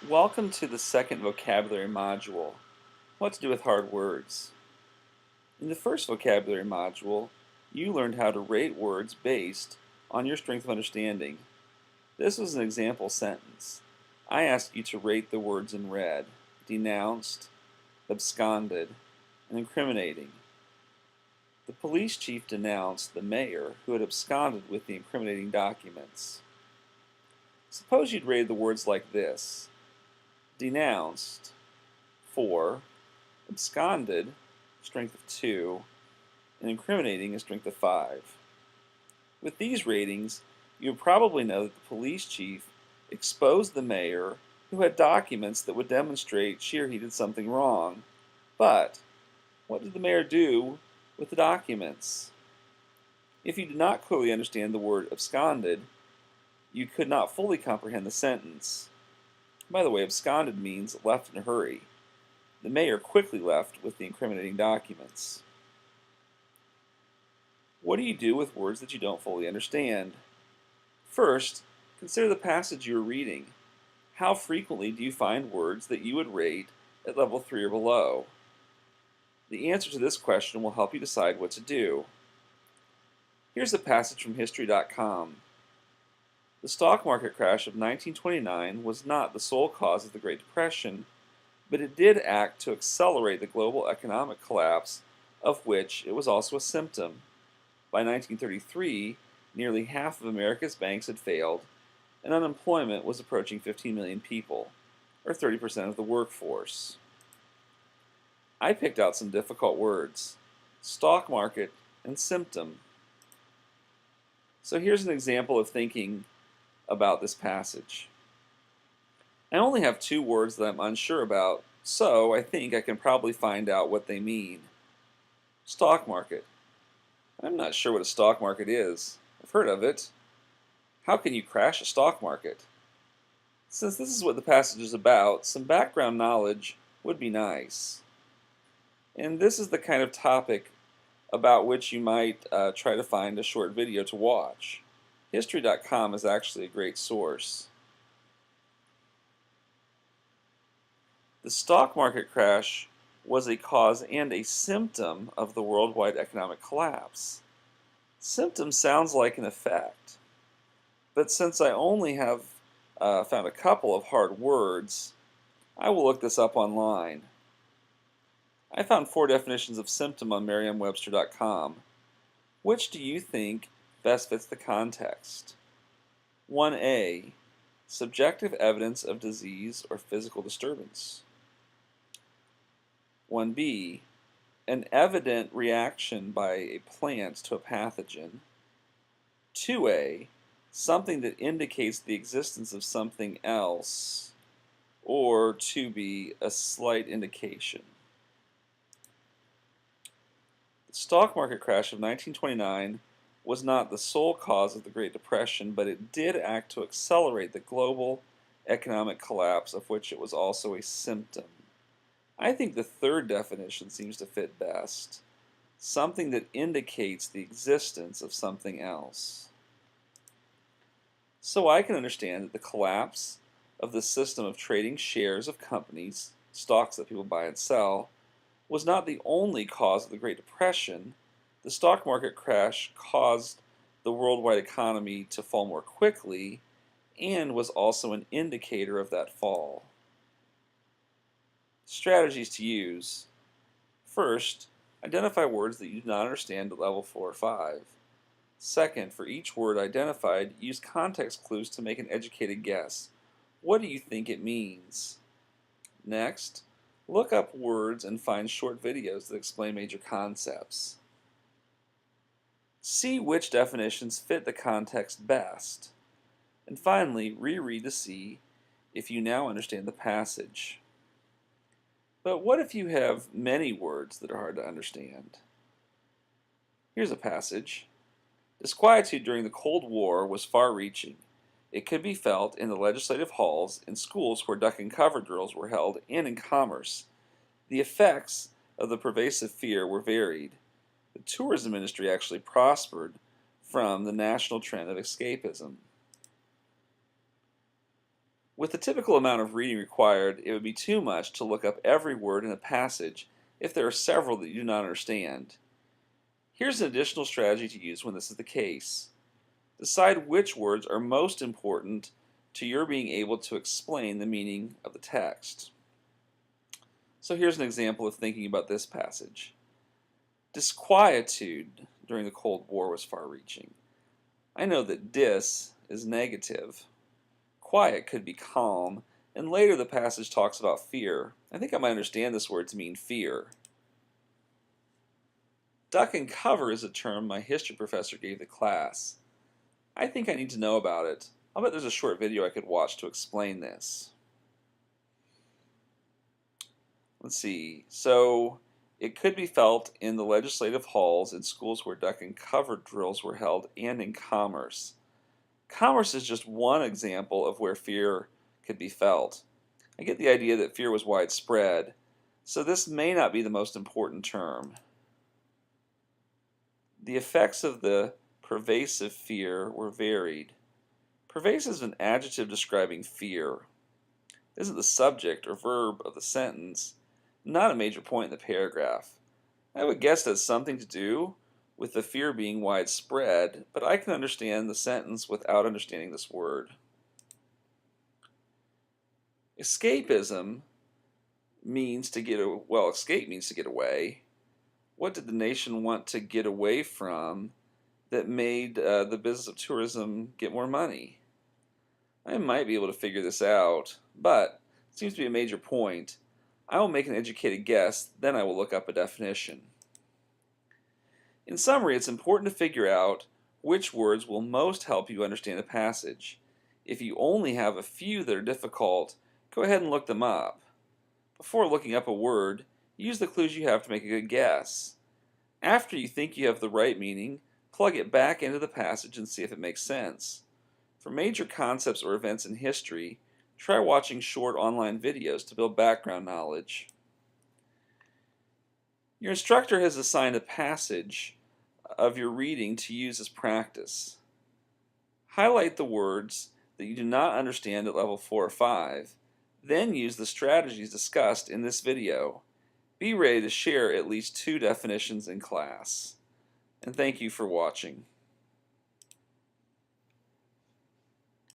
Welcome to the second vocabulary module, What to Do with Hard Words. In the first vocabulary module, you learned how to rate words based on your strength of understanding. This was an example sentence. I asked you to rate the words in red: denounced, absconded, and incriminating. The police chief denounced the mayor who had absconded with the incriminating documents. Suppose you'd rated the words like this: denounced, 4, absconded, strength of 2, and incriminating, a strength of 5. With these ratings, you would probably know that the police chief exposed the mayor who had documents that would demonstrate she or he did something wrong. But what did the mayor do with the documents? If you did not clearly understand the word absconded, you could not fully comprehend the sentence. By the way, absconded means left in a hurry. The mayor quickly left with the incriminating documents. What do you do with words that you don't fully understand? First, consider the passage you are reading. How frequently do you find words that you would rate at level 3 or below? The answer to this question will help you decide what to do. Here's a passage from History.com. The stock market crash of 1929 was not the sole cause of the Great Depression, but it did act to accelerate the global economic collapse, of which it was also a symptom. By 1933, nearly half of America's banks had failed, and unemployment was approaching 15 million people, or 30% of the workforce. I picked out some difficult words: stock market and symptom. So here's an example of thinking about this passage. I only have two words that I'm unsure about, so I think I can probably find out what they mean. Stock market. I'm not sure what a stock market is. I've heard of it. How can you crash a stock market? Since this is what the passage is about, some background knowledge would be nice. And this is the kind of topic about which you might try to find a short video to watch. History.com is actually a great source. The stock market crash was a cause and a symptom of the worldwide economic collapse. Symptom sounds like an effect, but since I only have found a couple of hard words, I will look this up online. I found 4 definitions of symptom on Merriam-Webster.com. Which do you think best fits the context? 1A. Subjective evidence of disease or physical disturbance. 1B. An evident reaction by a plant to a pathogen. 2A. Something that indicates the existence of something else. Or 2B. A slight indication. The stock market crash of 1929 was not the sole cause of the Great Depression, but it did act to accelerate the global economic collapse, of which it was also a symptom. I think the third definition seems to fit best: something that indicates the existence of something else. So I can understand that the collapse of the system of trading shares of companies, stocks that people buy and sell, was not the only cause of the Great Depression. The stock market crash caused the worldwide economy to fall more quickly and was also an indicator of that fall. Strategies to use. First, identify words that you do not understand at level 4 or 5. Second, for each word identified, use context clues to make an educated guess. What do you think it means? Next, look up words and find short videos that explain major concepts. See which definitions fit the context best. And finally, reread to see if you now understand the passage. But what if you have many words that are hard to understand? Here's a passage. Disquietude during the Cold War was far-reaching. It could be felt in the legislative halls, in schools where duck and cover drills were held, and in commerce. The effects of the pervasive fear were varied. The tourism industry actually prospered from the national trend of escapism. With the typical amount of reading required, it would be too much to look up every word in a passage if there are several that you do not understand. Here's an additional strategy to use when this is the case. Decide which words are most important to your being able to explain the meaning of the text. So here's an example of thinking about this passage. Disquietude during the Cold War was far-reaching. I know that dis is negative. Quiet could be calm, and later the passage talks about fear. I think I might understand this word to mean fear. Duck and cover is a term my history professor gave the class. I think I need to know about it. I'll bet there's a short video I could watch to explain this. Let's see. So, it could be felt in the legislative halls in schools where duck and cover drills were held and in commerce. Commerce is just one example of where fear could be felt. I get the idea that fear was widespread, so this may not be the most important term. The effects of the pervasive fear were varied. Pervasive is an adjective describing fear. This is the subject or verb of the sentence, not a major point in the paragraph. I would guess that's something to do with the fear being widespread, but I can understand the sentence without understanding this word. Escapism means to get escape means to get away. What did the nation want to get away from that made the business of tourism get more money? I might be able to figure this out, but it seems to be a major point. I will make an educated guess, then I will look up a definition. In summary, it's important to figure out which words will most help you understand a passage. If you only have a few that are difficult, go ahead and look them up. Before looking up a word, use the clues you have to make a good guess. After you think you have the right meaning, plug it back into the passage and see if it makes sense. For major concepts or events in history, try watching short online videos to build background knowledge. Your instructor has assigned a passage of your reading to use as practice. Highlight the words that you do not understand at level 4 or 5, then use the strategies discussed in this video. Be ready to share at least 2 definitions in class. And thank you for watching.